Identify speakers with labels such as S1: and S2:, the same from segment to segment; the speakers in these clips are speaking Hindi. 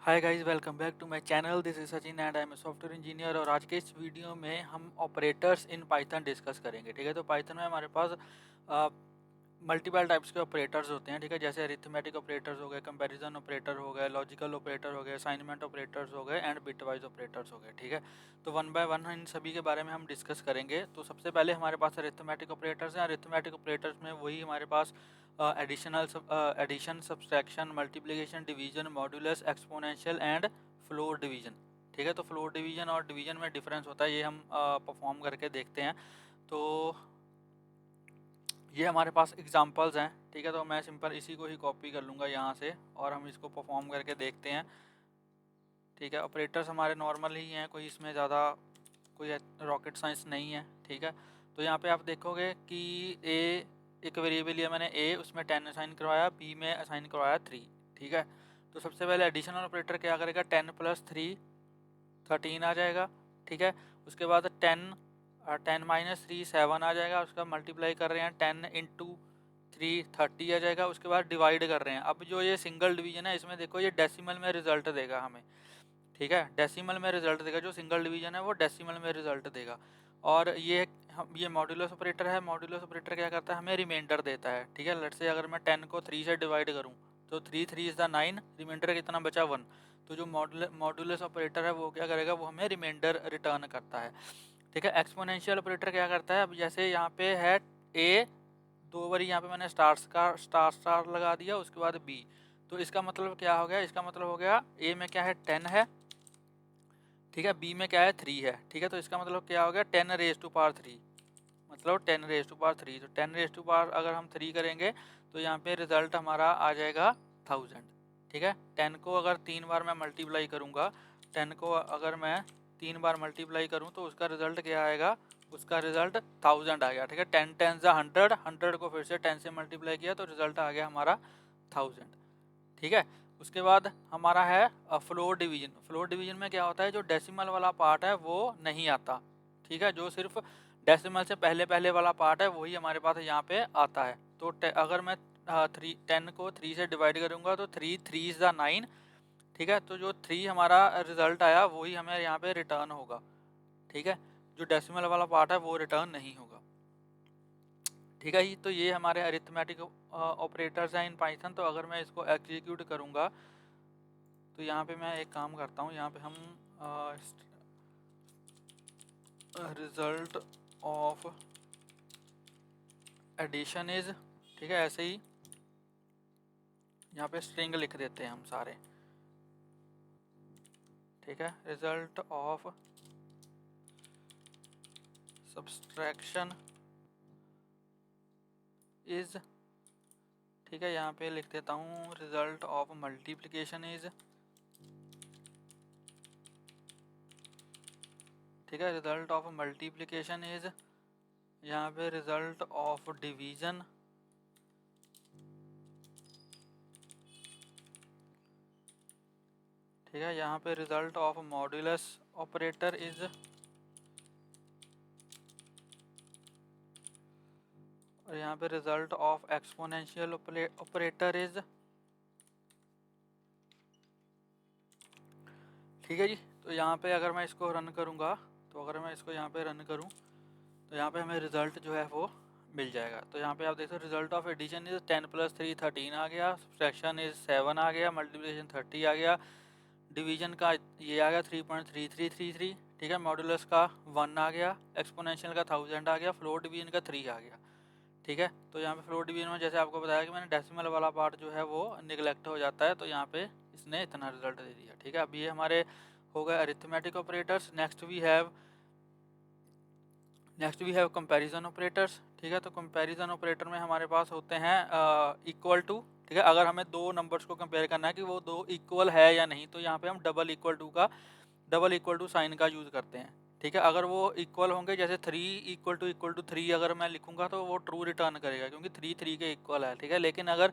S1: Hi guys, welcome back to my channel. This is Sachin and I am a software engineer. और आज के इस वीडियो में हम ऑपरेटर्स इन पाइथन डिस्कस करेंगे। ठीक है, तो पाइथन में हमारे पास मल्टीपल टाइप्स के ऑपरेटर्स होते हैं। ठीक है, जैसे अरिथमेटिक ऑपरेटर्स हो गए, कंपैरिजन ऑपरेटर हो गए, लॉजिकल ऑपरेटर हो गए, असाइनमेंट ऑपरेटर्स हो गए एंड बिटवाइज ऑपरेटर्स हो गए। ठीक है, तो वन बाय वन इन सभी के बारे में हम डिस्कस करेंगे। तो सबसे पहले हमारे पास अरिथमेटिक ऑपरेटर्स हैं। अरिथमेटिक ऑपरेटर्स में वही हमारे पास addition, subtraction, multiplication, division, modulus, exponential and floor division. ठीक है, तो फ्लोर डिवीजन और डिवीजन में डिफरेंस होता है, ये हम परफॉर्म करके देखते हैं। तो ये हमारे पास एग्जांपल्स हैं। ठीक है, तो मैं सिंपल इसी को ही कॉपी कर लूँगा यहाँ से और हम इसको परफॉर्म करके देखते हैं। ठीक है, ऑपरेटर्स हमारे नॉर्मल ही हैं, कोई इसमें ज़्यादा कोई रॉकेट साइंस नहीं है। ठीक है, तो यहाँ पे आप देखोगे कि ए एक वेरिएबल लिया मैंने ए, उसमें 10 असाइन करवाया, बी में असाइन करवाया 3। ठीक है, तो सबसे पहले एडिशनल ऑपरेटर क्या करेगा, 10 + 3 13 आ जाएगा। ठीक है, उसके बाद 10 - 3 7 आ जाएगा। उसका मल्टीप्लाई कर रहे हैं 10 × 3 30 आ जाएगा। उसके बाद डिवाइड कर रहे हैं। अब जो ये सिंगल डिवीजन है, इसमें देखो ये डेसिमल में रिजल्ट देगा हमें। ठीक है, डेसिमल में रिजल्ट देगा। जो सिंगल डिवीजन है वो डेसिमल में रिजल्ट देगा। और ये मॉड्यूलस ऑपरेटर है। मॉड्यूलस ऑपरेटर क्या करता है, हमें रिमाइंडर देता है। ठीक है, लेट्स से अगर मैं 10 को 3 से डिवाइड करूं तो 3 3 इज द 9, रिमाइंडर कितना बचा 1। तो जो मॉड्यूलस ऑपरेटर है वो क्या करेगा, वो हमें रिमाइंडर रिटर्न करता है। ठीक है, एक्सपोनेंशियल ऑपरेटर क्या करता है, अब जैसे यहाँ पे है ए, दो बार यहाँ पे मैंने स्टार स्टार लगा दिया, उसके बाद बी। तो इसका मतलब क्या हो गया, इसका मतलब हो गया ए में क्या है 10 है। ठीक है, बी में क्या है 3 है। ठीक है, तो इसका मतलब क्या हो गया 10⁻3, मतलब 10⁻3। तो 10⁻, अगर हम 3 करेंगे तो यहाँ पे रिजल्ट हमारा आ जाएगा 1000। ठीक है, 10 को अगर 3 बार मैं मल्टीप्लाई करूँगा, 10 को अगर मैं 3 बार मल्टीप्लाई करूँ तो उसका रिजल्ट क्या आएगा, उसका रिजल्ट 1000 आ गया। ठीक है, 10 10 100, 100 को फिर से 10 से मल्टीप्लाई किया तो रिजल्ट आ गया हमारा 1000। ठीक है, उसके बाद हमारा है फ्लोर डिवीजन। फ्लोर डिवीजन में क्या होता है, जो डेसिमल वाला पार्ट है वो नहीं आता। ठीक है, जो सिर्फ डेसिमल से पहले पहले वाला पार्ट है वही हमारे पास यहाँ पे आता है। तो अगर मैं 10 को 3 से डिवाइड करूँगा तो 3 3 इज द 9। ठीक है, तो जो 3 हमारा रिजल्ट आया वही हमें यहाँ पे रिटर्न होगा। ठीक है, जो डेसिमल वाला पार्ट है वो रिटर्न नहीं होगा। ठीक है जी, तो ये हमारे अरिथमेटिक ऑपरेटर्स हैं इन पाइथन। तो अगर मैं इसको एग्जीक्यूट करूँगा तो यहाँ पे मैं एक काम करता हूँ, यहाँ पे हम रिजल्ट ऑफ एडिशन इज, ठीक है, ऐसे ही यहाँ पे स्ट्रिंग लिख देते हैं हम सारे। ठीक है, रिजल्ट ऑफ सब्सट्रैक्शन इज, ठीक है, यहाँ पे लिख देता हूँ रिजल्ट ऑफ मल्टीप्लिकेशन इज। ठीक है, रिजल्ट ऑफ मल्टीप्लिकेशन इज, यहाँ पे रिजल्ट ऑफ डिवीजन। ठीक है, यहाँ पे result of modulus operator is, और यहाँ पे result of exponential operator is. ठीक है जी, तो यहाँ पे अगर मैं इसको रन करूँगा, तो अगर मैं इसको यहाँ पे रन करूँ तो यहाँ पे हमें रिजल्ट जो है वो मिल जाएगा। तो यहाँ पे आप देखो रिजल्ट ऑफ एडिशन इज 10 + 3 13 आ गया, सब्सट्रैक्शन इज 7 आ गया, मल्टीप्लिकेशन 30 आ गया, डिवीजन का ये आ गया 3.3333। ठीक है, मॉड्यूलस का 1 आ गया, एक्सपोनेंशियल का 1000 आ गया, फ्लोर डिवीजन का 3 आ गया। ठीक है, तो यहाँ पे फ्लोर डिवीजन में जैसे आपको बताया कि मैंने डेसिमल वाला पार्ट जो है वो निगलेक्ट हो जाता है, तो यहाँ पे इसने इतना रिजल्ट दे दिया। ठीक है, अब ये हमारे हो गए arithmetic operators. Next we have comparison operators. ठीक है, तो कंपैरिजन ऑपरेटर में हमारे पास होते हैं इक्वल टू। ठीक है, अगर हमें दो नंबर्स को कंपेयर करना है कि वो दो इक्वल है या नहीं, तो यहाँ पे हम डबल इक्वल टू साइन का यूज़ करते हैं। ठीक है, अगर वो इक्वल होंगे, जैसे 3 = 3 अगर मैं लिखूंगा तो वो ट्रू रिटर्न करेगा क्योंकि 3 3 के इक्वल है। ठीक है, लेकिन अगर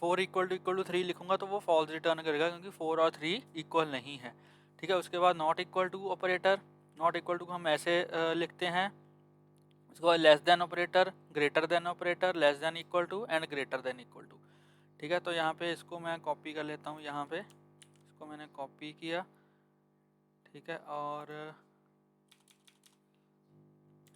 S1: 4 = 3 लिखूंगा तो वो फॉल्स रिटर्न करेगा क्योंकि 4 और 3 इक्वल नहीं है। ठीक है, उसके बाद not equal to operator. Not equal to को हम ऐसे लिखते हैं। उसके बाद less than operator, greater than operator, less than equal to and greater than equal to. ठीक है, तो यहाँ पे इसको मैं कॉपी कर लेता हूँ, यहाँ पे इसको इसको मैंने कॉपी किया, ठीक है, और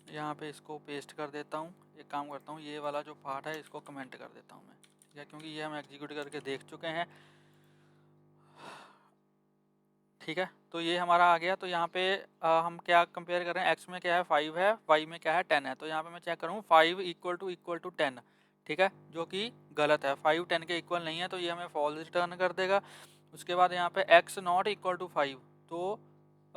S1: यहाँ पे इसको पेस्ट कर देता हूँ। एक काम करता हूँ, ये वाला जो पार्ट है इसको कमेंट कर देता हूँ मैं, ठीक है, क्योंकि ये हम एग्जीक्यूट करके देख चुके हैं, ठीक है। तो ये हमारा आ गया। तो यहाँ पे हम क्या कंपेयर कर रहे हैं, x में क्या है 5 है, y में क्या है 10 है। तो यहाँ पे मैं चेक करूँ 5 इक्वल टू 10, ठीक है, जो कि गलत है, 5 10 के इक्वल नहीं है, तो ये हमें फॉल्स रिटर्न कर देगा। उसके बाद यहाँ पे x नॉट इक्वल टू 5, तो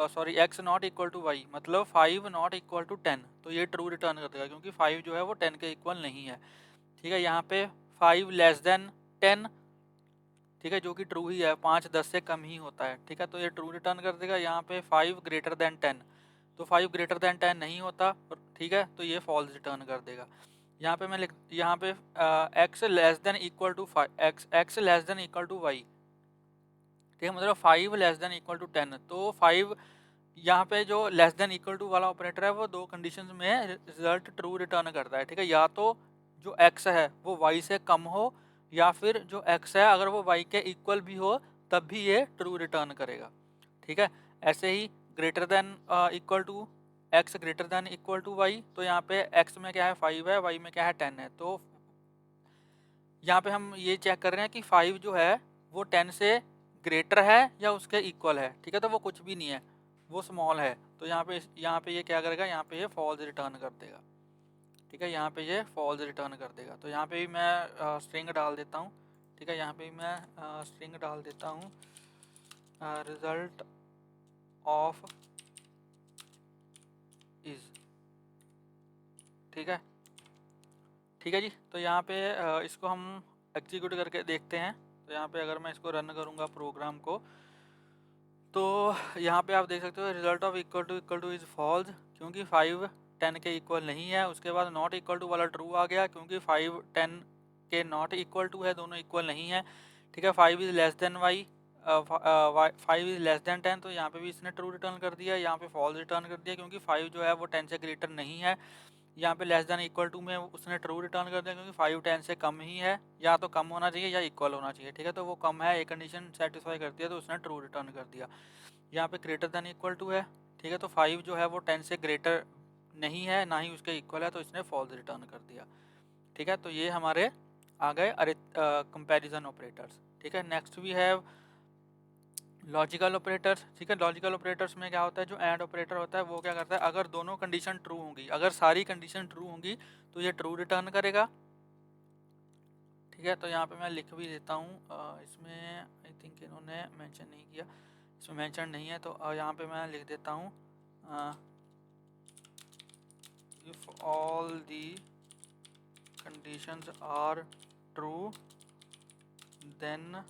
S1: sorry x not equal to y, मतलब 5 नॉट इक्वल टू 10, तो ये ट्रू रिटर्न कर देगा क्योंकि 5 जो है वो 10 के इक्वल नहीं है, ठीक है। यहाँ पे 5 लेस देन 10, ठीक है, जो कि ट्रू ही है, 5 10 से कम ही होता है, ठीक है, तो ये ट्रू रिटर्न कर देगा। यहाँ पे 5 ग्रेटर देन 10, तो 5 ग्रेटर देन 10 नहीं होता, ठीक है, तो ये फॉल्स रिटर्न कर देगा। यहाँ पे मैं यहाँ पे x less than equal to x less than equal to y, ठीक है, मतलब 5 लेस देन इक्वल टू 10, तो 5 यहाँ पे जो लेस देन इक्वल टू वाला ऑपरेटर है वो दो कंडीशंस में रिजल्ट ट्रू रिटर्न करता है, ठीक है, या तो जो x है वो y से कम हो, या फिर जो x है अगर वो y के इक्वल भी हो तब भी ये ट्रू रिटर्न करेगा, ठीक है। ऐसे ही greater than equal to x greater than equal to y, तो यहाँ पे x में क्या है 5 है, y में क्या है 10 है, तो यहाँ पे हम ये चेक कर रहे हैं कि 5 जो है वो 10 से ग्रेटर है या उसके इक्वल है, ठीक है, तो वो कुछ भी नहीं है, वो स्मॉल है, तो यहाँ पे ये क्या करेगा, यहाँ पे ये फॉल्स रिटर्न कर देगा, ठीक है, यहाँ पे ये फॉल्स रिटर्न कर देगा। तो यहाँ पे भी मैं स्ट्रिंग डाल देता हूँ, ठीक है, यहाँ पे भी मैं स्ट्रिंग डाल देता हूँ रिजल्ट ऑफ इज, ठीक है, ठीक है जी। तो यहाँ पे इसको हम एग्जीक्यूट करके देखते हैं। तो यहाँ पे अगर मैं इसको रन करूँगा प्रोग्राम को, तो यहाँ पे आप देख सकते हो result of equal to is false, क्योंकि 5 10 के इक्वल नहीं है। उसके बाद नॉट इक्वल टू वाला ट्रू आ गया, क्योंकि 5 10 के नॉट इक्वल टू है, दोनों इक्वल नहीं है, ठीक है। 5 is less than y, 5 is less than 10, तो यहाँ पे भी इसने ट्रू रिटर्न कर दिया, यहाँ पे फॉल्स रिटर्न कर दिया, क्योंकि 5 जो है वो 10 से ग्रेटर नहीं है। यहाँ पे लेस देन इक्वल टू में उसने ट्रू रिटर्न कर दिया, क्योंकि 5 10 से कम ही है, या तो कम होना चाहिए या इक्वल होना चाहिए, ठीक है, तो वो कम है, एक कंडीशन सेटिस्फाई करती है, तो उसने ट्रू रिटर्न कर दिया। यहाँ पे ग्रेटर देन इक्वल टू है, ठीक है, तो 5 जो है वो 10 से ग्रेटर नहीं है, ना ही उसके इक्वल है, तो इसने फॉल्स रिटर्न कर दिया, ठीक है। तो ये हमारे आ गए कंपैरिजन ऑपरेटर्स, ठीक है। Next we have logical operators, ठीक है। लॉजिकल ऑपरेटर्स में क्या होता है, जो एंड ऑपरेटर होता है वो क्या करता है, अगर दोनों कंडीशन ट्रू होंगी, अगर सारी कंडीशन ट्रू होंगी तो ये ट्रू रिटर्न करेगा, ठीक है। तो यहाँ पे मैं लिख भी देता हूँ, इसमें आई थिंक इन्होंने मेंशन नहीं किया, इसमें मेंशन नहीं है, तो यहाँ पे मैं लिख देता हूँ if all the conditions are true then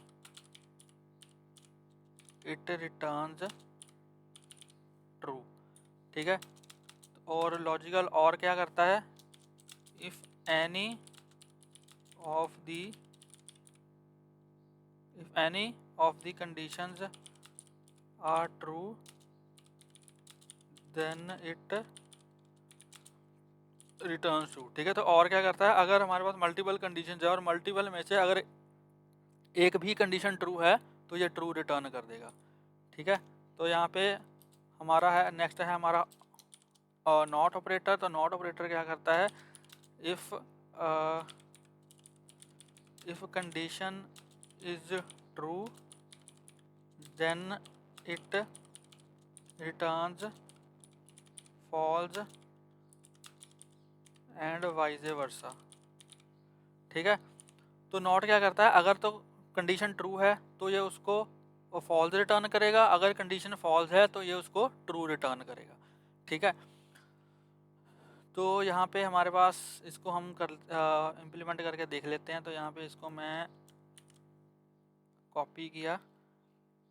S1: it returns true, ठीक है। और लॉजिकल और क्या करता है, if any of the conditions are true then it returns true, ठीक है। तो और क्या करता है, अगर हमारे पास मल्टीपल कंडीशंस है और मल्टीपल में से अगर एक भी कंडीशन ट्रू है तो ये ट्रू रिटर्न कर देगा, ठीक है। तो यहाँ पे हमारा है, नेक्स्ट है हमारा नॉट ऑपरेटर। तो नॉट ऑपरेटर क्या करता है, if condition is true then it returns false and vice versa, ठीक है। तो नॉट क्या करता है, अगर तो कंडीशन ट्रू है तो ये उसको फॉल्स रिटर्न करेगा, अगर कंडीशन फॉल्स है तो ये उसको ट्रू रिटर्न करेगा, ठीक है। तो यहाँ पे हमारे पास इसको हम इम्प्लीमेंट करके देख लेते हैं। तो यहाँ पे इसको मैं कॉपी किया,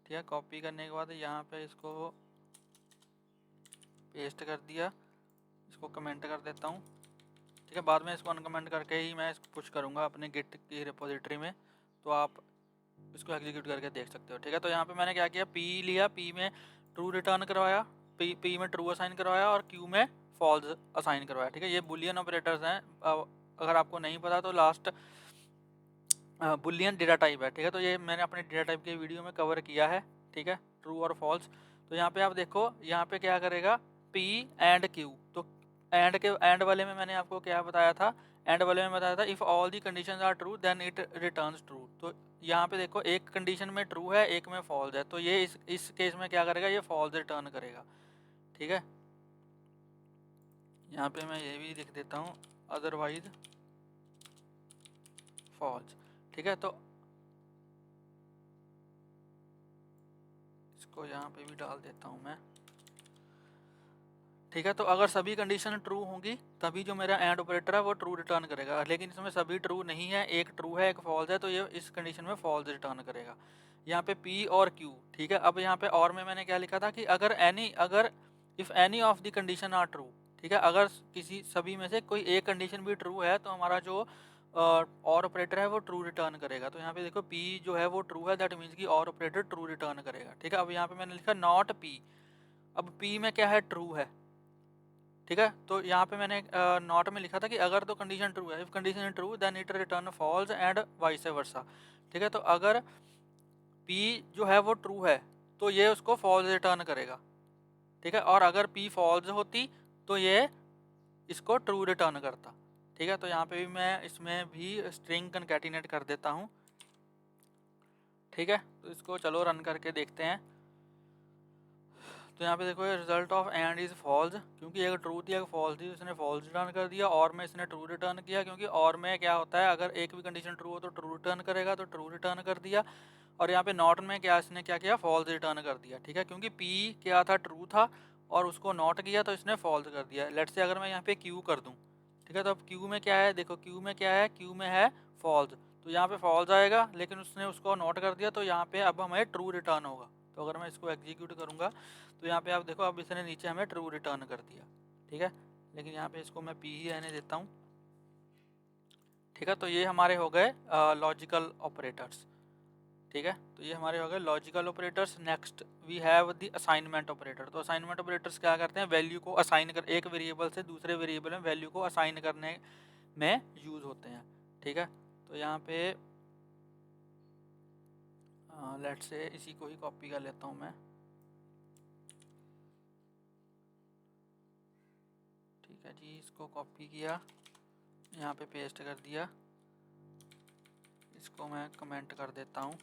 S1: ठीक है, कॉपी करने के बाद यहाँ पे इसको पेस्ट कर दिया, इसको कमेंट कर देता हूँ, ठीक है। बाद में इसको अनकमेंट करके ही मैं इसको पुश करूँगा अपने गिट की रिपोजिटरी में, तो आप इसको एग्जीक्यूट करके देख सकते हो, ठीक है। तो यहाँ पे मैंने क्या किया, पी लिया, पी में ट्रू रिटर्न करवाया, पी में ट्रू असाइन करवाया और क्यू में फॉल्स असाइन करवाया, ठीक है। ये बुलियन ऑपरेटर्स हैं, अगर आपको नहीं पता तो लास्ट बुलियन डेटा टाइप है, ठीक है। तो ये मैंने अपने डेटा टाइप के वीडियो में कवर किया है, ठीक है, ट्रू और फॉल्स। तो यहाँ पे आप देखो, यहाँ पे क्या करेगा, P एंड Q। तो एंड वाले में मैंने आपको क्या बताया था, एंड वाले में बताया था if all the conditions are true then it returns true. तो यहाँ पे देखो एक कंडीशन में ट्रू है, एक में फॉल्स है, तो ये इस केस में क्या करेगा, ये फॉल्स रिटर्न करेगा। ठीक है, यहाँ पे मैं ये भी लिख देता हूँ, अदरवाइज फॉल्स। ठीक है, तो इसको यहाँ पे भी डाल देता हूँ मैं। ठीक है, तो अगर सभी कंडीशन ट्रू होंगी तभी जो मेरा एंड ऑपरेटर है वो ट्रू रिटर्न करेगा, लेकिन इसमें सभी ट्रू नहीं है, एक ट्रू है एक फॉल्स है, तो ये इस कंडीशन में फॉल्स रिटर्न करेगा। यहाँ पे P और Q। ठीक है, अब यहाँ पे और में मैंने क्या लिखा था कि अगर if any of the condition are true. ठीक है, अगर किसी सभी में से कोई एक कंडीशन भी ट्रू है तो हमारा जो और ऑपरेटर है वो ट्रू रिटर्न करेगा। तो यहाँ पे देखो P जो है वो ट्रू है, दैट मीन्स कि और ऑपरेटर ट्रू रिटर्न करेगा। ठीक है, अब यहाँ पे मैंने लिखा नॉट P। अब P में क्या है, ट्रू है। ठीक है, तो यहाँ पे मैंने नॉट में लिखा था कि अगर तो कंडीशन ट्रू है, if condition true then it return false and vice versa. ठीक है, तो अगर P जो है वो ट्रू है तो ये उसको फॉल्स रिटर्न करेगा। ठीक है, और अगर P फॉल्स होती तो ये इसको ट्रू रिटर्न करता। ठीक है, तो यहाँ पे भी मैं इसमें भी स्ट्रिंग कनकैटिनेट कर देता हूँ। ठीक है, तो इसको चलो रन करके देखते हैं। तो यहाँ पे देखो result of and is false, क्योंकि एक ट्रू थी एक फॉल्स थी, इसने फॉल्स रिटर्न कर दिया। और में इसने ट्रू रिटर्न किया, क्योंकि और में क्या होता है, अगर एक भी कंडीशन ट्रू हो तो ट्रू रिटर्न करेगा, तो ट्रू रिटर्न कर दिया। और यहाँ पे नॉट में क्या इसने क्या किया, फॉल्स रिटर्न कर दिया। ठीक है, क्योंकि P क्या था, ट्रू था और उसको नॉट किया तो इसने फॉल्स कर दिया। लेट्स से अगर मैं यहाँ पे Q कर दूँ। ठीक है, तो अब Q में क्या है, देखो Q में क्या है, Q में है फॉल्स, तो यहाँ पे फॉल्स आएगा, लेकिन उसने उसको नॉट कर दिया तो यहाँ पे अब हमें ट्रू रिटर्न होगा। तो अगर मैं इसको एग्जीक्यूट करूँगा तो यहाँ पे आप देखो अब इसने नीचे हमें ट्रू रिटर्न कर दिया। ठीक है, लेकिन यहाँ पे इसको मैं P ही रहने देता हूँ। ठीक है, तो ये हमारे हो गए लॉजिकल ऑपरेटर्स। ठीक है, तो ये हमारे हो गए logical operators. Next we have the assignment operator. तो असाइनमेंट ऑपरेटर्स क्या करते हैं, वैल्यू को असाइन कर, एक वेरिएबल से दूसरे वेरिएबल में वैल्यू को असाइन करने में यूज होते हैं। ठीक है, तो यहाँ पे लेट्स से इसी को ही कॉपी कर लेता हूँ मैं। ठीक है जी, इसको कॉपी किया, यहाँ पे पेस्ट कर दिया, इसको मैं कमेंट कर देता हूँ।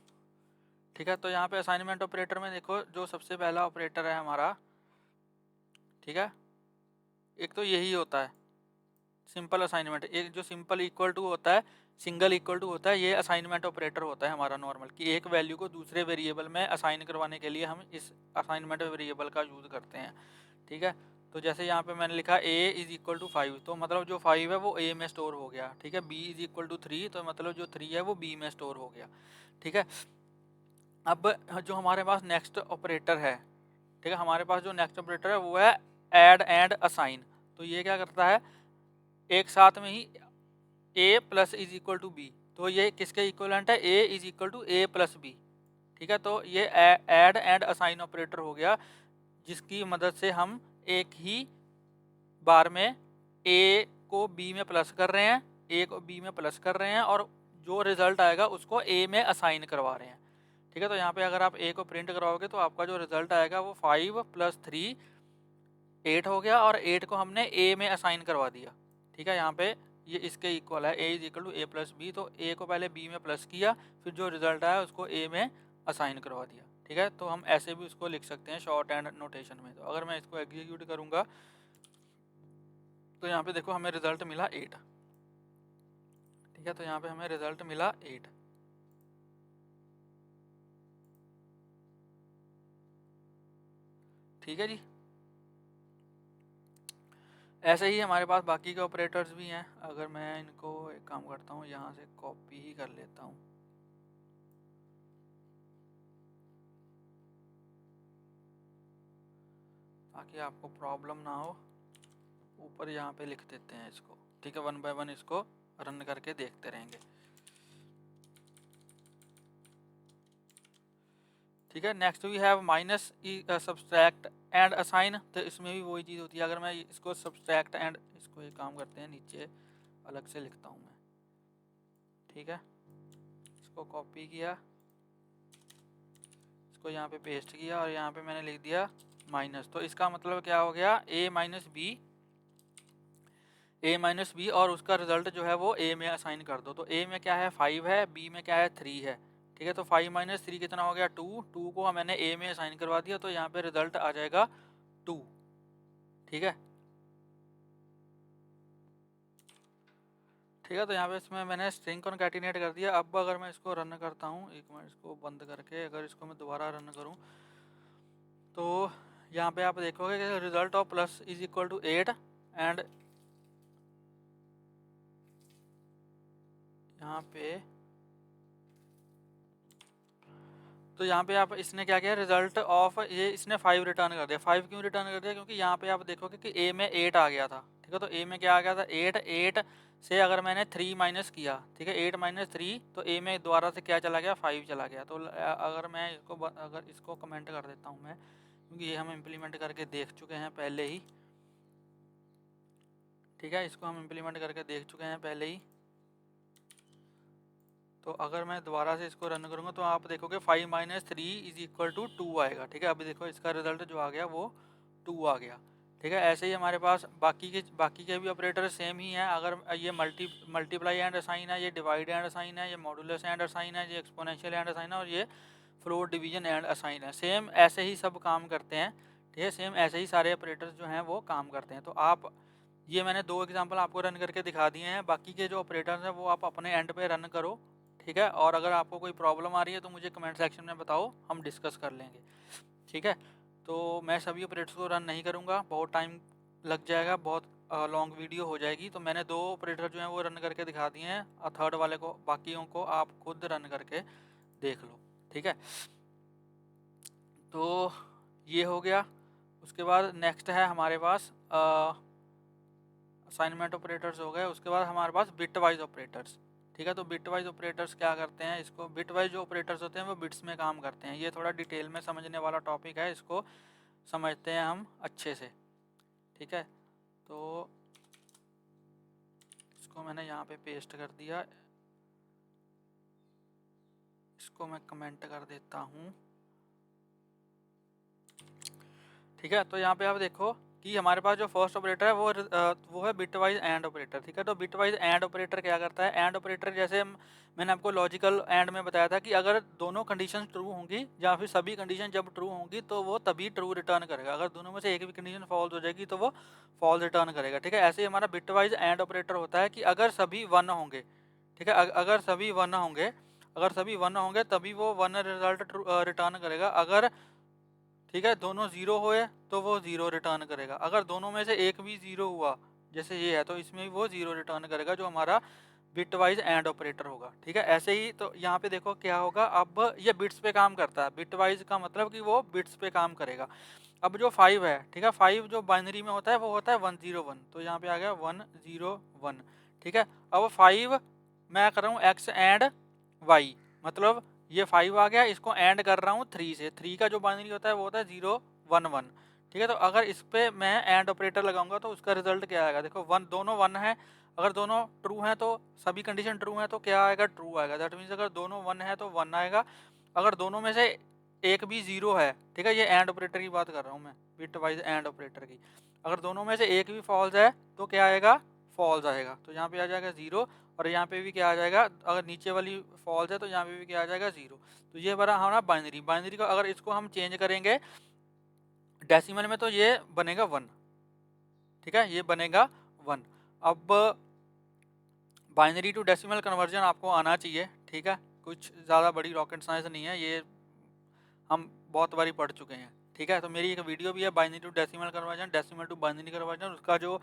S1: ठीक है, तो यहाँ पे असाइनमेंट ऑपरेटर में देखो जो सबसे पहला ऑपरेटर है हमारा, ठीक है, एक तो यही होता है सिंपल असाइनमेंट। एक जो सिंपल इक्वल टू होता है, सिंगल इक्वल टू होता है, ये असाइनमेंट ऑपरेटर होता है हमारा नॉर्मल, कि एक वैल्यू को दूसरे वेरिएबल में असाइन करवाने के लिए हम इस असाइनमेंट वेरिएबल का यूज़ करते हैं। ठीक है, तो जैसे यहाँ पे मैंने लिखा a इज इक्वल टू 5, तो मतलब जो 5 है वो a में स्टोर हो गया। ठीक है, b इज इक्वल टू 3, तो मतलब जो 3 है वो b में स्टोर हो गया। ठीक है, अब जो हमारे पास नेक्स्ट ऑपरेटर है, ठीक है, हमारे पास जो नेक्स्ट ऑपरेटर है वो है ऐड एंड असाइन। तो ये क्या करता है, एक साथ में ही a plus is equal to b, तो ये किसके इक्वलेंट है, a is equal to a plus b. ठीक है, तो ये ऐड एंड असाइन ऑपरेटर हो गया, जिसकी मदद से हम एक ही बार में a को b में प्लस कर रहे हैं, a को b में प्लस कर रहे हैं, और जो रिजल्ट आएगा उसको a में असाइन करवा रहे हैं। ठीक है, तो यहाँ पे अगर आप a को प्रिंट करवाओगे तो आपका जो रिजल्ट आएगा वो 5 + 3 8 हो गया, और 8 को हमने a में असाइन करवा दिया। ठीक है, यहाँ पे ये इसके इक्वल है, a is equal to a plus b, तो a को पहले b में प्लस किया, फिर जो रिजल्ट आया उसको a में असाइन करवा दिया। ठीक है, तो हम ऐसे भी उसको लिख सकते हैं शॉर्ट हैंड नोटेशन में। तो अगर मैं इसको एग्जीक्यूट करूँगा तो यहाँ पे देखो हमें रिजल्ट मिला 8। ठीक है, तो यहाँ पे हमें रिजल्ट मिला 8। ठीक है जी, ऐसे ही हमारे पास बाकी के ऑपरेटर्स भी हैं। अगर मैं इनको एक काम करता हूँ, यहाँ से कॉपी ही कर लेता हूँ, ताकि आपको प्रॉब्लम ना हो। ऊपर यहाँ पे लिख देते हैं इसको। ठीक है, 1 बाय 1 इसको रन करके देखते रहेंगे। ठीक है, next we have minus subtract and assign. तो इसमें भी वही चीज़ होती है। अगर मैं इसको सब्सट्रैक्ट एंड, इसको एक काम करते हैं, नीचे अलग से लिखता हूँ मैं। ठीक है, इसको कॉपी किया, इसको यहाँ पे पेस्ट किया और यहाँ पे मैंने लिख दिया माइनस। तो इसका मतलब क्या हो गया, ए माइनस बी और उसका रिजल्ट जो है वो ए में असाइन कर दो। तो ए में क्या है 5 है, बी में क्या है 3 है। ठीक है, तो 5 माइनस 3 कितना हो गया 2। 2 को मैंने ए में असाइन करवा दिया, तो यहाँ पे रिजल्ट आ जाएगा 2। ठीक है, ठीक है। तो यहाँ पे इसमें मैंने स्ट्रिंग कॉन्कैटिनेट कर दिया। अब अगर मैं इसको रन करता हूँ, एक मिनट इसको बंद करके अगर इसको मैं दोबारा रन करूँ तो यहाँ पे आप देखोगे कि result of plus is equal to 8 and यहाँ पे तो यहाँ पे आप इसने क्या किया, रिजल्ट ऑफ ये इसने 5 रिटर्न कर दिया। 5 क्यों रिटर्न कर दिया, क्योंकि यहाँ पे आप देखोगे कि ए में 8 आ गया था। ठीक है, तो ए में क्या आ गया था 8 से अगर मैंने 3 माइनस किया, ठीक है 8 माइनस 3, तो ए में दोबारा से क्या चला गया 5 चला गया। तो अगर मैं इसको कमेंट कर देता हूँ मैं, क्योंकि ये हम इम्प्लीमेंट करके देख चुके हैं पहले ही। ठीक है, इसको हम इम्प्लीमेंट करके देख चुके हैं पहले ही। तो अगर मैं दोबारा से इसको रन करूँगा तो आप देखोगे 5 माइनस 3 इज इक्वल टू 2 आएगा। ठीक है, अभी देखो इसका रिजल्ट जो आ गया वो 2 आ गया। ठीक है, ऐसे ही हमारे पास बाकी के भी ऑपरेटर सेम ही हैं। अगर ये मल्टीप्लाई एंड असाइन है, ये डिवाइड एंड असाइन है, ये मॉडुलस एंड असाइन है, ये एक्सपोनेंशियल एंड असाइन है और ये फ्लोट डिवीजन एंड असाइन है। सेम ऐसे ही सब काम करते हैं। ठीक है, सेम ऐसे ही सारे ऑपरेटर्स जो हैं वो काम करते हैं। तो आप ये मैंने 2 एग्जाम्पल आपको रन करके दिखा दिए हैं। बाकी के जो ऑपरेटर्स हैं वो आप अपने एंड पे रन करो। ठीक है, और अगर आपको कोई प्रॉब्लम आ रही है तो मुझे कमेंट सेक्शन में बताओ, हम डिस्कस कर लेंगे। ठीक है, तो मैं सभी ऑपरेटर्स को रन नहीं करूँगा, बहुत टाइम लग जाएगा, बहुत लॉन्ग वीडियो हो जाएगी। तो मैंने 2 ऑपरेटर जो हैं वो रन करके दिखा दिए हैं, और थर्ड वाले को बाकियों को आप खुद रन करके देख लो। ठीक है, तो ये हो गया। उसके बाद नेक्स्ट है हमारे पास असाइनमेंट ऑपरेटर्स हो गए। उसके बाद हमारे पास बिट वाइज ऑपरेटर्स। ठीक है, तो बिट वाइज ऑपरेटर्स क्या करते हैं, इसको बिट वाइज जो ऑपरेटर्स होते हैं वो बिट्स में काम करते हैं। ये थोड़ा डिटेल में समझने वाला टॉपिक है, इसको समझते हैं हम अच्छे से। ठीक है, तो इसको मैंने यहाँ पे पेस्ट कर दिया, इसको मैं कमेंट कर देता हूँ। ठीक है, तो यहाँ पे आप देखो कि हमारे पास जो फर्स्ट ऑपरेटर है वो है बिट वाइज एंड ऑपरेटर। ठीक है, तो बिट वाइज एंड ऑपरेटर क्या करता है, एंड ऑपरेटर जैसे मैंने आपको लॉजिकल एंड में बताया था कि अगर दोनों कंडीशन ट्रू होंगी या फिर सभी कंडीशन जब ट्रू होंगी तो वो तभी ट्रू रिटर्न करेगा। अगर दोनों में से एक भी कंडीशन फॉल्स हो जाएगी तो वो फॉल्स रिटर्न करेगा। ठीक है, ऐसे ही हमारा बिट वाइज एंड ऑपरेटर होता है कि अगर सभी 1 होंगे, ठीक है अगर सभी 1 होंगे, तभी वो 1 रिजल्ट रिटर्न करेगा। अगर ठीक है दोनों 0 हुए तो वो 0 रिटर्न करेगा। अगर दोनों में से एक भी 0 हुआ जैसे ये है तो इसमें भी वो 0 रिटर्न करेगा, जो हमारा बिट वाइज एंड ऑपरेटर होगा। ठीक है, ऐसे ही तो यहाँ पे देखो क्या होगा, अब ये बिट्स पे काम करता है। बिट वाइज का मतलब कि वो बिट्स पे काम करेगा। अब जो 5 है, ठीक है 5 जो बाइनरी में होता है वो होता है 101, तो यहाँ पे आ गया 101। ठीक है, अब 5 मैं कर रहा हूँ एक्स एंड वाई, मतलब ये 5 आ गया, इसको एंड कर रहा हूँ 3 से। 3 का जो बाइनरी होता है वो होता है 011। ठीक है, तो अगर इस पे मैं एंड ऑपरेटर लगाऊंगा तो उसका रिजल्ट क्या आएगा, देखो दोनों 1 है, अगर दोनों ट्रू हैं तो सभी कंडीशन ट्रू हैं तो क्या आएगा, ट्रू आएगा। दैट मीन्स अगर दोनों 1 है तो 1 आएगा। अगर दोनों में से एक भी 0 है, ठीक है ये एंड ऑपरेटर की बात कर रहा हूँ मैं, बिट वाइज एंड ऑपरेटर की, अगर दोनों में से एक भी फॉल्स है तो क्या आएगा, फॉल्स आएगा। तो यहाँ पे आ जाएगा 0 और यहाँ पे भी क्या आ जाएगा, अगर नीचे वाली फॉल्स है तो यहाँ पे भी क्या आ जाएगा 0। तो ये बना हमारा बाइनरी का अगर इसको हम चेंज करेंगे डेसिमल में तो ये बनेगा 1। ठीक है, ये बनेगा 1। अब बाइनरी टू डेसिमल कन्वर्जन आपको आना चाहिए। ठीक है, कुछ ज़्यादा बड़ी रॉकेट साइंस नहीं है, ये हम बहुत बारी पढ़ चुके हैं। ठीक है, तो मेरी एक वीडियो भी है binary to decimal conversion, decimal to binary conversion, उसका जो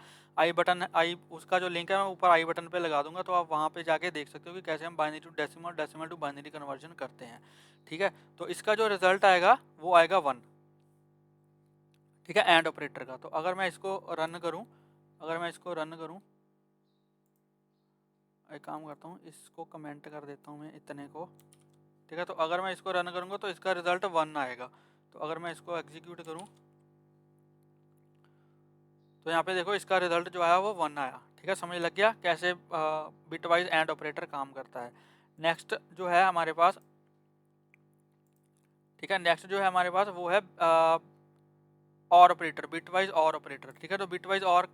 S1: उसका जो लिंक है मैं ऊपर आई बटन पे लगा दूंगा, तो आप वहाँ पे जाके देख सकते हो कि कैसे हम binary to decimal, decimal to binary conversion करते हैं। ठीक है, तो इसका जो रिजल्ट आएगा वो आएगा 1। ठीक है, एंड ऑपरेटर का। तो अगर मैं इसको रन करूँ, एक काम करता हूँ, इसको कमेंट कर देता हूँ मैं इतने को। ठीक है, तो अगर मैं इसको रन करूँगा तो इसका रिजल्ट 1 आएगा। तो अगर मैं इसको एग्जीक्यूट करूँ तो यहाँ पे देखो इसका रिजल्ट जो आया वो 1 आया। ठीक है, समझ लग गया कैसे बिट वाइज एंड ऑपरेटर काम करता है। नेक्स्ट जो है हमारे पास, ठीक है। नेक्स्ट जो है हमारे पास वो है और ऑपरेटर, बिटवाइज और ऑपरेटर। ठीक है, तो बिटवाइज और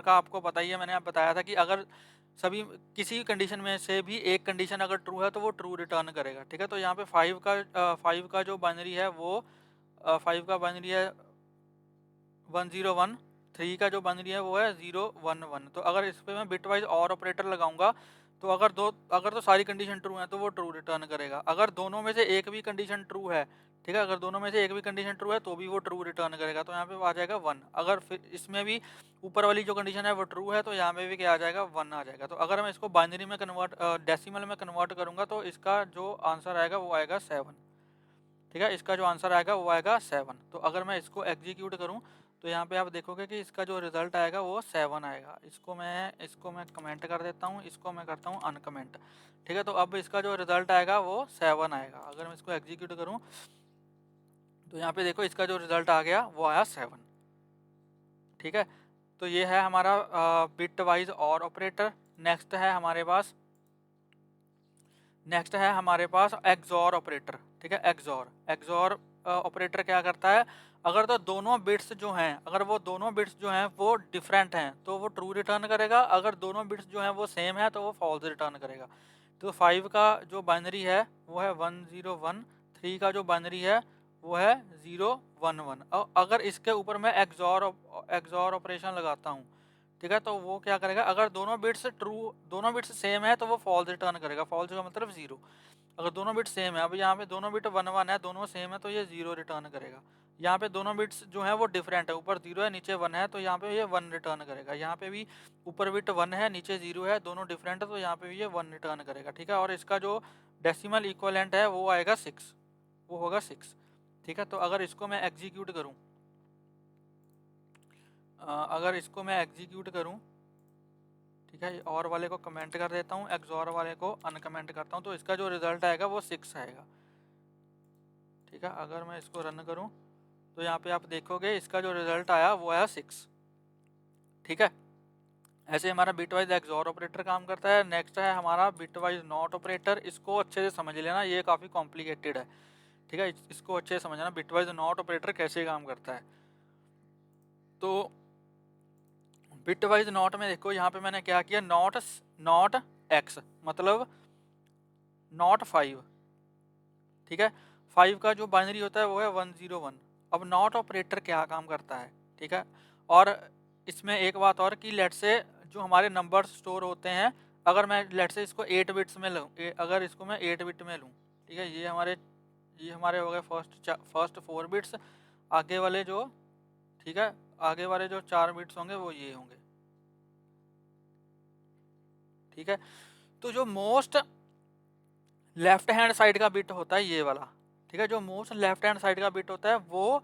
S1: का आपको पता ही है, मैंने आप बताया था कि अगर सभी किसी कंडीशन में से भी एक कंडीशन अगर ट्रू है तो वो ट्रू रिटर्न करेगा। ठीक है, तो यहाँ पे 5 का जो बाइनरी है वो 5 का बाइनरी है 101, 3 का जो बाइनरी है वो है 011। तो अगर इस पे मैं बिटवाइज और ऑपरेटर लगाऊंगा तो अगर तो सारी कंडीशन ट्रू है तो वो ट्रू रिटर्न करेगा। अगर दोनों में से एक भी कंडीशन ट्रू है, ठीक है, अगर दोनों में से एक भी कंडीशन ट्रू है तो भी वो ट्रू रिटर्न करेगा, तो यहाँ पे आ जाएगा 1। अगर फिर इसमें भी ऊपर वाली जो कंडीशन है वो ट्रू है तो यहाँ पे भी क्या आ जाएगा, 1 आ जाएगा। तो अगर मैं इसको बाइनरी में डेसिमल में कन्वर्ट करूंगा तो इसका जो आंसर आएगा वो आएगा 7। ठीक है, इसका जो आंसर आएगा वो आएगा 7। तो अगर मैं इसको एग्जीक्यूट करूँ तो यहाँ पे आप देखोगे कि इसका जो रिजल्ट आएगा वो 7 आएगा। इसको मैं कमेंट कर देता हूँ, इसको मैं करता हूँ अनकमेंट। ठीक है, तो अब इसका जो रिजल्ट आएगा वो 7 आएगा। अगर मैं इसको एग्जीक्यूट करूँ तो यहाँ पे देखो इसका जो रिजल्ट आ गया वो आया 7। ठीक है, तो ये है हमारा बिट वाइज और ऑपरेटर। नेक्स्ट है हमारे पास एक्सॉर ऑपरेटर। ठीक है, एक्सॉर ऑपरेटर क्या करता है, अगर तो दोनों बिट्स जो हैं, अगर वो दोनों बिट्स जो हैं वो डिफरेंट हैं तो वो ट्रू रिटर्न करेगा। अगर दोनों बिट्स जो हैं वो सेम है तो वो फॉल्स रिटर्न करेगा। तो 5 का जो बाइनरी है वो है 101, 3 का जो बाइनरी है वो है 011। और अगर इसके ऊपर मैं एक्सॉर ऑपरेशन लगाता हूँ, ठीक है, तो वो क्या करेगा, अगर दोनों बिट्स सेम है तो वो फॉल्स रिटर्न करेगा। फॉल्स का मतलब 0। अगर दोनों बिट सेम है, अब यहाँ पे दोनों बिट 1 1 है, दोनों सेम है तो ये 0 रिटर्न करेगा। यहाँ पे दोनों बिट्स जो है वो डिफरेंट है, ऊपर 0 है नीचे 1 है, तो यहाँ पे ये 1 रिटर्न करेगा। यहाँ पे भी ऊपर बिट 1 है नीचे 0 है, दोनों डिफरेंट है, तो यहाँ पे भी ये 1 रिटर्न करेगा। ठीक है, और इसका जो डेसिमल इक्वलेंट है वो आएगा 6, वो होगा 6। ठीक है, तो अगर इसको मैं एग्जीक्यूट करूँ ठीक है, और वाले को कमेंट कर देता हूँ, एक्सॉर वाले को अनकमेंट करता हूँ, तो इसका जो रिजल्ट आएगा वो 6 आएगा। ठीक है, अगर मैं इसको रन करूँ तो यहाँ पे आप देखोगे इसका जो रिजल्ट आया वो आया 6। ठीक है, ऐसे हमारा बिटवाइज एक्सॉर ऑपरेटर काम करता है। नेक्स्ट है हमारा बिटवाइज नॉट ऑपरेटर। इसको अच्छे से समझ लेना, ये काफ़ी कॉम्प्लिकेटेड है। ठीक है, इसको अच्छे से समझना बिटवाइज नॉट ऑपरेटर कैसे काम करता है। तो बिटवाइज नॉट में देखो यहाँ पे मैंने क्या किया, नॉट एक्स मतलब नॉट 5। ठीक है, 5 का जो बाइनरी होता है वो है 101। अब नॉट ऑपरेटर क्या काम करता है, ठीक है, और इसमें एक बात और कि लेट से जो हमारे नंबर्स स्टोर होते हैं, अगर मैं लेट से इसको 8 बिट्स में लूँ, अगर इसको मैं 8 बिट में लूँ, ठीक है, ये हमारे हो गए फर्स्ट 4 बिट्स। आगे वाले जो ठीक है, आगे वाले जो 4 बिट्स होंगे वो ये होंगे। ठीक है, तो जो मोस्ट लेफ्ट हैंड साइड का बिट होता है ये वाला, ठीक है, जो मोस्ट लेफ्ट हैंड साइड का बिट होता है वो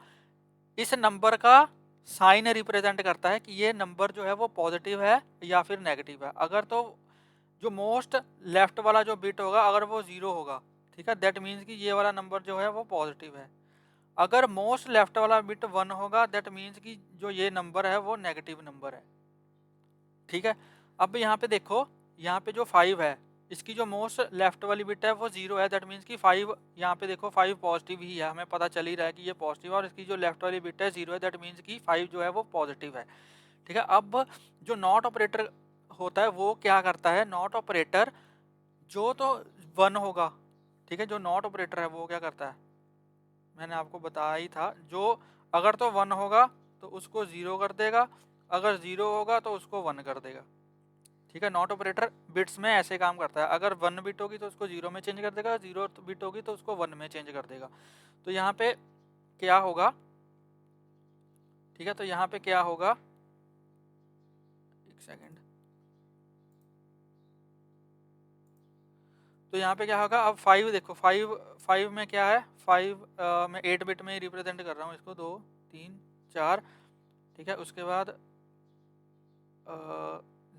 S1: इस नंबर का साइन रिप्रेजेंट करता है कि ये नंबर जो है वो पॉजिटिव है या फिर नेगेटिव है। अगर तो जो मोस्ट लेफ्ट वाला जो बिट होगा अगर वो 0 होगा, ठीक है, दैट मीन्स कि ये वाला नंबर जो है वो पॉजिटिव है। अगर मोस्ट लेफ्ट वाला बिट 1 होगा दैट मीन्स कि जो ये नंबर है वो नेगेटिव नंबर है। ठीक है, अब यहाँ पे देखो, यहाँ पे जो 5 है इसकी जो मोस्ट लेफ्ट वाली बिट है वो 0 है, दैट मीन्स कि 5, यहाँ पे देखो 5 पॉजिटिव ही है, हमें पता चल ही रहा है कि ये पॉजिटिव है, और इसकी जो लेफ्ट वाली बिट है 0 है, दैट मीन्स कि 5 जो है वो पॉजिटिव है। ठीक है, अब जो नॉट ऑपरेटर होता है वो क्या करता है, नॉट ऑपरेटर जो तो 1 होगा, ठीक है, जो नॉट ऑपरेटर है वो क्या करता है, मैंने आपको बताया ही था, जो अगर तो 1 होगा तो उसको 0 कर देगा, अगर 0 होगा तो उसको 1 कर देगा। ठीक है, नॉट ऑपरेटर बिट्स में ऐसे काम करता है, अगर 1 बिट होगी तो उसको 0 में चेंज कर देगा, 0 बिट होगी तो उसको 1 में चेंज कर देगा। तो यहाँ पे क्या होगा, ठीक है, तो यहाँ पे क्या होगा, एक सेकेंड, तो यहाँ पे क्या होगा, अब 5 देखो, 5 में क्या है, 5 मैं 8 बिट में ही रिप्रेजेंट कर रहा हूँ इसको, 2 3 4। ठीक है, उसके बाद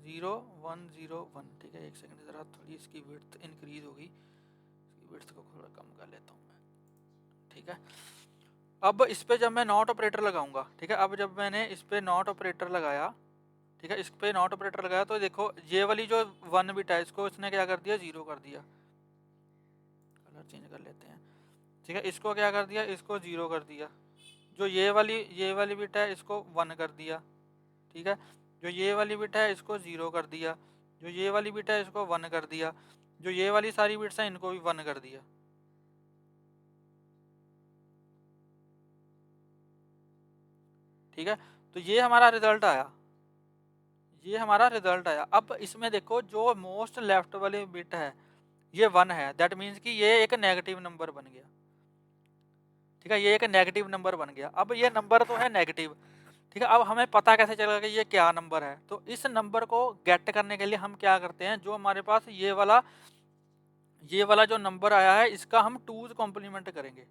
S1: 0 1 0 1। ठीक है, एक सेकेंड, ज़रा थोड़ी इसकी विड्थ इंक्रीज होगी, इसकी विड्थ को थोड़ा कम कर लेता हूँ मैं। ठीक है, अब इस पे जब मैं नॉट ऑपरेटर लगाऊंगा, ठीक है, अब जब मैंने इस पे नॉट ऑपरेटर लगाया, ठीक है, इस पे नॉट ऑपरेटर लगाया तो देखो ये वाली जो 1 बिट है इसको इसने क्या कर दिया, 0 कर दिया। कलर चेंज कर लेते हैं, ठीक है, इसको क्या कर दिया, इसको 0 कर दिया। जो ये वाली बिट है इसको 1 कर दिया। ठीक है, जो ये वाली बिट है इसको 0 कर दिया। जो ये वाली बिट है इसको 1 कर दिया। जो ये वाली सारी बिट्स हैं इनको भी 1 कर दिया। ठीक है, तो ये हमारा रिजल्ट आया, ये हमारा रिजल्ट आया। अब इसमें देखो जो मोस्ट लेफ्ट वाली बिट है ये 1 है, दैट मीन्स कि ये एक नेगेटिव नंबर बन गया। ठीक है, ये एक नेगेटिव नंबर बन गया। अब ये नंबर तो है नेगेटिव। ठीक है, अब हमें पता कैसे चलेगा कि ये क्या नंबर है? तो इस नंबर को गेट करने के लिए हम क्या करते हैं, जो हमारे पास ये वाला जो नंबर आया है इसका हम 2's कॉम्प्लीमेंट करेंगे।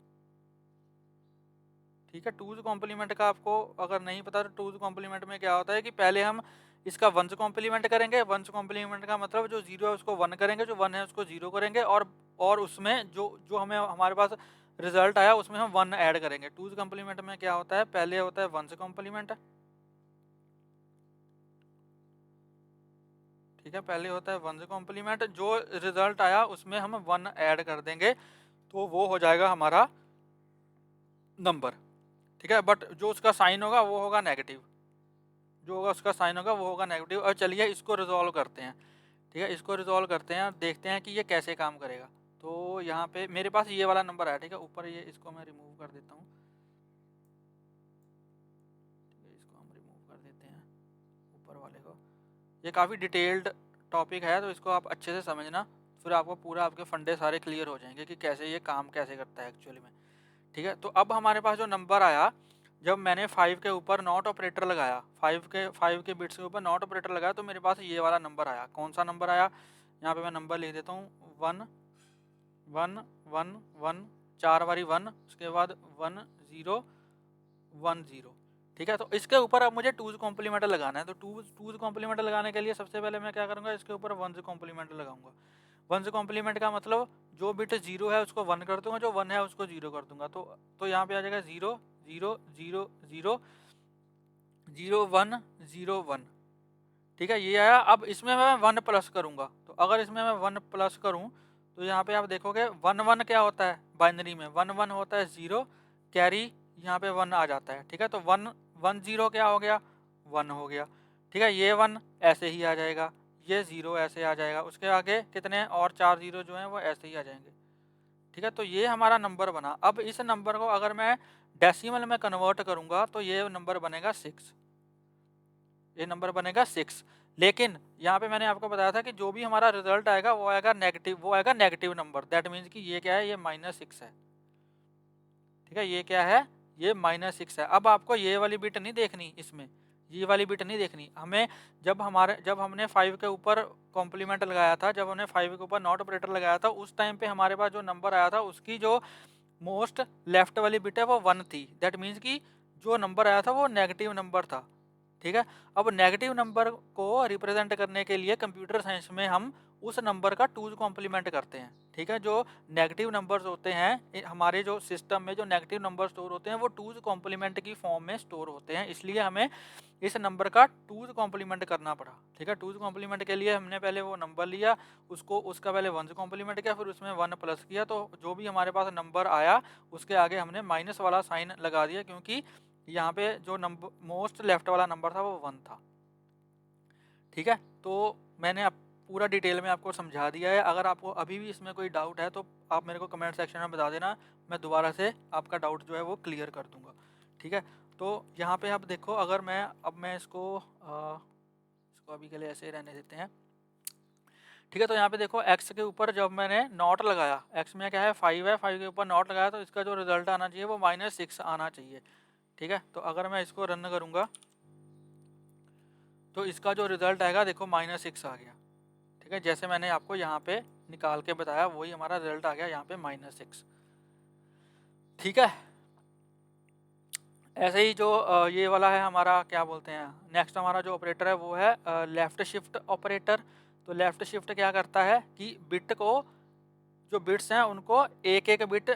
S1: ठीक है, 2's कॉम्प्लीमेंट का आपको अगर नहीं पता तो 2's कॉम्प्लीमेंट में क्या होता है कि पहले हम इसका 1's कॉम्प्लीमेंट करेंगे। 1's कॉम्प्लीमेंट का मतलब जो 0 है उसको 1 करेंगे, जो 1 है उसको 0 करेंगे, और उसमें जो जो हमें हमारे पास रिजल्ट आया उसमें हम 1 ऐड करेंगे। 2's कॉम्प्लीमेंट में क्या होता है, पहले होता है 1's कॉम्प्लीमेंट। ठीक है, पहले होता है 1's कॉम्प्लीमेंट, जो रिजल्ट आया उसमें हम 1 ऐड कर देंगे तो वो हो जाएगा हमारा नंबर। ठीक है, बट जो उसका साइन होगा वो होगा नेगेटिव, जो होगा उसका साइन होगा वो होगा नेगेटिव। और चलिए इसको रिजॉल्व करते हैं। ठीक है, इसको रिजॉल्व करते हैं, देखते हैं कि ये कैसे काम करेगा। तो यहाँ पे मेरे पास ये वाला नंबर आया। ठीक है, ऊपर ये इसको मैं रिमूव कर देता हूँ। ठीक है, इसको हम रिमूव कर देते हैं ऊपर वाले को। ये काफ़ी डिटेल्ड टॉपिक है तो इसको आप अच्छे से समझना, फिर आपको पूरा आपके फंडे सारे क्लियर हो जाएंगे कि कैसे ये काम कैसे करता है एक्चुअली में। ठीक है, तो अब हमारे पास जो नंबर आया, जब मैंने 5 के ऊपर नॉट ऑपरेटर लगाया, 5 के बिट्स के ऊपर नॉट ऑपरेटर लगाया तो मेरे पास ये वाला नंबर आया। कौन सा नंबर आया, यहाँ पे मैं नंबर लिख देता हूँ, 1 1 1 1, 4 बारी 1, उसके बाद 1 0 1 0। ठीक है, तो इसके ऊपर अब मुझे 2's कॉम्प्लीमेंट लगाना है। तो 2's कॉम्प्लीमेंट लगाने के लिए सबसे पहले मैं क्या करूँगा, इसके ऊपर 1's कॉम्प्लीमेंट लगाऊंगा। 1's कॉम्प्लीमेंट का मतलब जो बिट 0 है उसको 1 कर दूंगा, जो 1 है उसको 0 कर दूंगा। तो यहाँ पे आ जाएगा 0 0 0 0 0 1 0 1। ठीक है, ये आया। अब इसमें मैं 1 प्लस करूँगा, तो अगर इसमें मैं 1 प्लस करूँ तो यहाँ पे आप देखोगे 1 1 क्या होता है, बाइनरी में 1 1 होता है 0, कैरी यहाँ पे 1 आ जाता है। ठीक है, तो 1 1 0 क्या हो गया, 1 हो गया। ठीक है, ये 1 ऐसे ही आ जाएगा, ये 0 ऐसे आ जाएगा, उसके आगे कितने और 4 0 जो हैं वो ऐसे ही आ जाएंगे। ठीक है, तो ये हमारा नंबर बना। अब इस नंबर को अगर मैं डेसिमल में कन्वर्ट करूँगा तो ये नंबर बनेगा 6, ये नंबर बनेगा 6। लेकिन यहाँ पे मैंने आपको बताया था कि जो भी हमारा रिजल्ट आएगा वो आएगा नेगेटिव नंबर। दैट मीन्स कि ये क्या है, ये -6 है। ठीक है, ये क्या है, ये -6 है। अब आपको ये वाली बिट नहीं देखनी इसमें, ये वाली बिट नहीं देखनी हमें। जब हमने 5 के ऊपर कॉम्प्लीमेंट लगाया था, जब हमने 5 के ऊपर नॉट ऑपरेटर लगाया था, उस टाइम पे हमारे पास जो नंबर आया था उसकी जो मोस्ट लेफ्ट वाली बिट है वो 1 थी। दैट मीन्स कि जो नंबर आया था वो नेगेटिव नंबर था। ठीक है, अब नेगेटिव नंबर को रिप्रेजेंट करने के लिए कंप्यूटर साइंस में हम उस नंबर का 2's कॉम्प्लीमेंट करते हैं। ठीक है, जो नेगेटिव नंबर्स होते हैं हमारे जो सिस्टम में, जो नेगेटिव नंबर स्टोर होते हैं वो 2's कॉम्प्लीमेंट की फॉर्म में स्टोर होते हैं, इसलिए हमें इस नंबर का 2's कॉम्प्लीमेंट करना पड़ा। ठीक है, 2's कॉम्प्लीमेंट के लिए हमने पहले वो नंबर लिया, उसका पहले 1's कॉम्प्लीमेंट किया, फिर उसमें 1 प्लस किया, तो जो भी हमारे पास नंबर आया उसके आगे हमने माइनस वाला साइन लगा दिया, क्योंकि यहाँ पे जो नंबर मोस्ट लेफ्ट वाला नंबर था वो 1 था। ठीक है, तो मैंने अब पूरा डिटेल में आपको समझा दिया है। अगर आपको अभी भी इसमें कोई डाउट है तो आप मेरे को कमेंट सेक्शन में बता देना, मैं दोबारा से आपका डाउट जो है वो क्लियर कर दूंगा। ठीक है, तो यहाँ पे आप देखो, अगर मैं इसको अभी के लिए ऐसे ही रहने देते हैं। ठीक है, तो यहाँ पे देखो x के ऊपर जब मैंने नॉट लगाया, x में क्या है 5 है, 5 के ऊपर नॉट लगाया तो इसका जो रिजल्ट आना चाहिए वो -6 आना चाहिए। ठीक है, तो अगर मैं इसको रन करूँगा तो इसका जो रिजल्ट आएगा देखो -6 आ गया। ठीक है, जैसे मैंने आपको यहाँ पे निकाल के बताया वही हमारा रिजल्ट आ गया यहाँ पे -6। ठीक है, ऐसे ही जो ये वाला है हमारा, क्या बोलते हैं, नेक्स्ट हमारा जो ऑपरेटर है वो है लेफ्ट शिफ्ट ऑपरेटर। तो लेफ्ट शिफ्ट क्या करता है कि बिट को, जो बिट्स हैं उनको एक एक बिट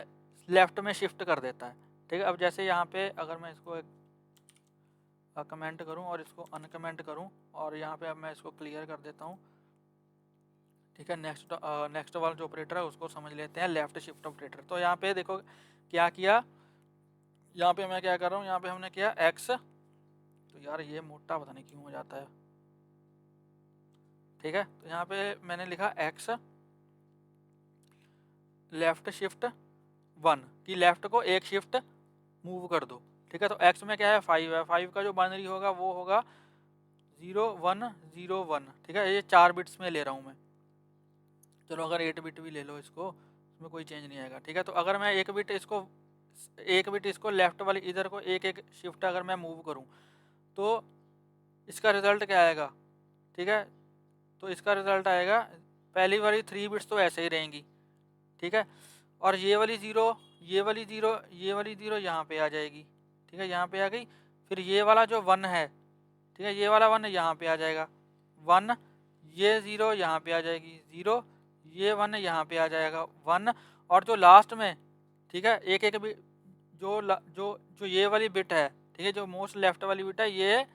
S1: लेफ्ट में शिफ्ट कर देता है। ठीक है, अब जैसे यहाँ पे अगर मैं इसको कमेंट करूँ और इसको अनकमेंट करूँ और यहाँ पे अब मैं इसको क्लियर कर देता हूँ। ठीक है। नेक्स्ट वाला जो ऑपरेटर है उसको समझ लेते हैं लेफ्ट शिफ्ट ऑपरेटर। तो यहाँ पे देखो क्या किया, यहाँ पे मैं क्या कर रहा हूँ, यहाँ पे हमने किया एक्स, तो यार ये मोटा पता नहीं क्यों हो जाता है, ठीक है। तो यहाँ पे मैंने लिखा एक्स लेफ्ट शिफ्ट 1 कि लेफ्ट को एक शिफ्ट मूव कर दो, ठीक है। तो एक्स में क्या है 5 है, 5 का जो बाइनरी होगा वो होगा 0101, ठीक है। ये 4 बिट्स में ले रहा हूँ मैं, चलो अगर 8 बिट भी ले लो इसको, इसमें कोई चेंज नहीं आएगा, ठीक है। तो अगर मैं एक बिट इसको लेफ्ट वाली इधर को एक एक शिफ्ट अगर मैं मूव करूँ तो इसका रिजल्ट क्या आएगा, ठीक है। तो इसका रिजल्ट आएगा, पहली वाली 3 बिट्स तो ऐसे ही रहेंगी, ठीक है। और ये वाली ज़ीरो, ये वाली ज़ीरो, ये वाली ज़ीरो यहाँ पे आ जाएगी, ठीक है, यहाँ पे आ गई। फिर ये वाला जो 1 है, ठीक है, ये वाला 1 यहाँ पे आ जाएगा 1, ये 0 यहाँ पे आ जाएगी 0, ये 1 यहाँ पे आ जाएगा 1, और जो लास्ट में, ठीक है, एक एक बिट जो ये वाली बिट है, ठीक है, जो मोस्ट लेफ्ट वाली बिट है, ये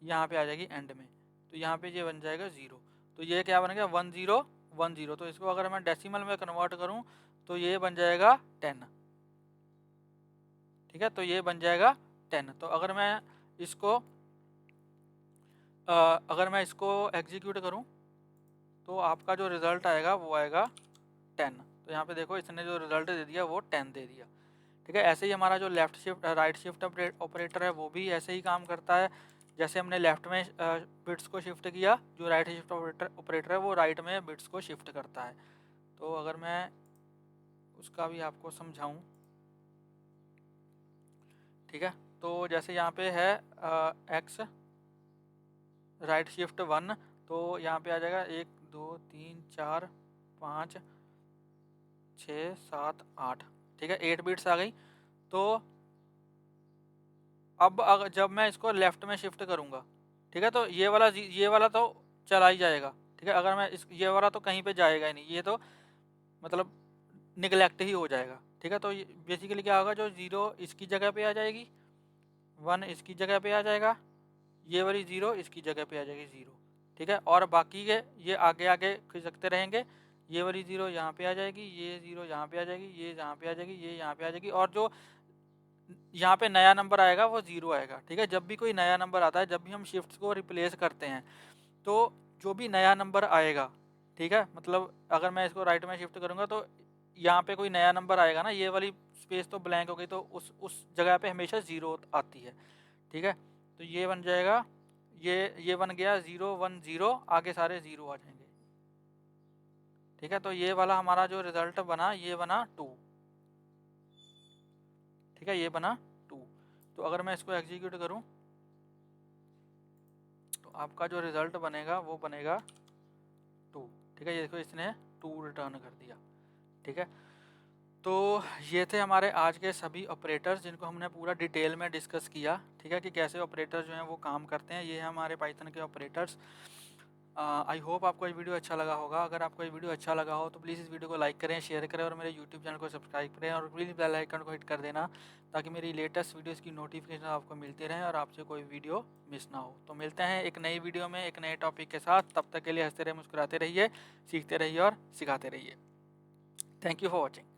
S1: यहाँ पे आ जाएगी एंड में, तो यहाँ पे ये बन जाएगा 0। तो ये क्या बन गया 1010। तो इसको अगर मैं डेसिमल में कन्वर्ट करूँ तो ये बन जाएगा 10, ठीक है। तो ये बन जाएगा 10। तो अगर मैं इसको एग्जीक्यूट करूं तो आपका जो रिज़ल्ट आएगा वो आएगा 10। तो यहाँ पे देखो इसने जो रिज़ल्ट दे दिया वो 10 दे दिया, ठीक है। ऐसे ही हमारा जो left shift right shift operator है वो भी ऐसे ही काम करता है। जैसे हमने लेफ्ट में बिट्स को शिफ्ट किया, जो राइट शिफ्ट ऑपरेटर है वो राइट में बिट्स को शिफ्ट करता है। तो अगर मैं उसका भी आपको समझाऊं, ठीक है, तो जैसे यहाँ पे है एक्स राइट शिफ्ट 1, तो यहाँ पे आ जाएगा 1 2 3 4 5 6 7 8, ठीक है, 8 बिट्स आ गई। तो अब अगर जब मैं इसको लेफ्ट में शिफ्ट करूँगा, ठीक है, तो ये वाला तो चला ही जाएगा, ठीक है। अगर मैं ये वाला तो कहीं पे जाएगा ही नहीं, ये तो मतलब निगलेक्ट ही हो जाएगा, ठीक है। तो बेसिकली क्या होगा, जो 0 इसकी जगह पे आ जाएगी, 1 इसकी जगह पे आ जाएगा, ये वाली 0 इसकी जगह पे आ जाएगी 0, ठीक है। और बाकी के ये आगे आगे खिसकते रहेंगे, ये वाली 0 यहाँ पे आ जाएगी, ये 0 यहाँ पे आ जाएगी, ये यहाँ पे आ जाएगी, ये यहाँ पे आ जाएगी, और जो यहाँ पे नया नंबर आएगा वो 0 आएगा, ठीक है। जब भी कोई नया नंबर आता है, जब भी हम शिफ्ट्स को रिप्लेस करते हैं, तो जो भी नया नंबर आएगा, ठीक है, मतलब अगर मैं इसको राइट में शिफ्ट करूँगा तो यहाँ पे कोई नया नंबर आएगा ना, ये वाली स्पेस तो ब्लैंक हो गई, तो उस जगह पे हमेशा 0 आती है, ठीक है। तो ये बन जाएगा, ये बन गया 010, आगे सारे 0 आ जाएंगे, ठीक है। तो ये वाला हमारा जो रिजल्ट बना ये बना 2, ठीक है, ये बना 2। तो अगर मैं इसको एग्जीक्यूट करूं तो आपका जो रिजल्ट बनेगा वो बनेगा 2, ठीक है। ये देखो इसने 2 रिटर्न कर दिया, ठीक है। तो ये थे हमारे आज के सभी ऑपरेटर्स जिनको हमने पूरा डिटेल में डिस्कस किया, ठीक है, कि कैसे ऑपरेटर्स जो हैं वो काम करते हैं। ये हैं हमारे पाइथन के ऑपरेटर्स। आई होप आपको ये वीडियो अच्छा लगा होगा। अगर आपको ये वीडियो अच्छा लगा हो तो प्लीज़ इस वीडियो को लाइक करें, शेयर करें और मेरे यूट्यूब चैनल को सब्सक्राइब करें, और प्लीज़ बेल आइकन को हिट कर देना ताकि मेरी लेटेस्ट वीडियोस की नोटिफिकेशन आपको मिलती रहें और आपसे कोई वीडियो मिस ना हो। तो मिलते हैं एक नई वीडियो में एक नए टॉपिक के साथ। तब तक के लिए हंसते रहिए, मुस्कुराते रहिए, सीखते रहिए और सिखाते रहिए। Thank you for watching.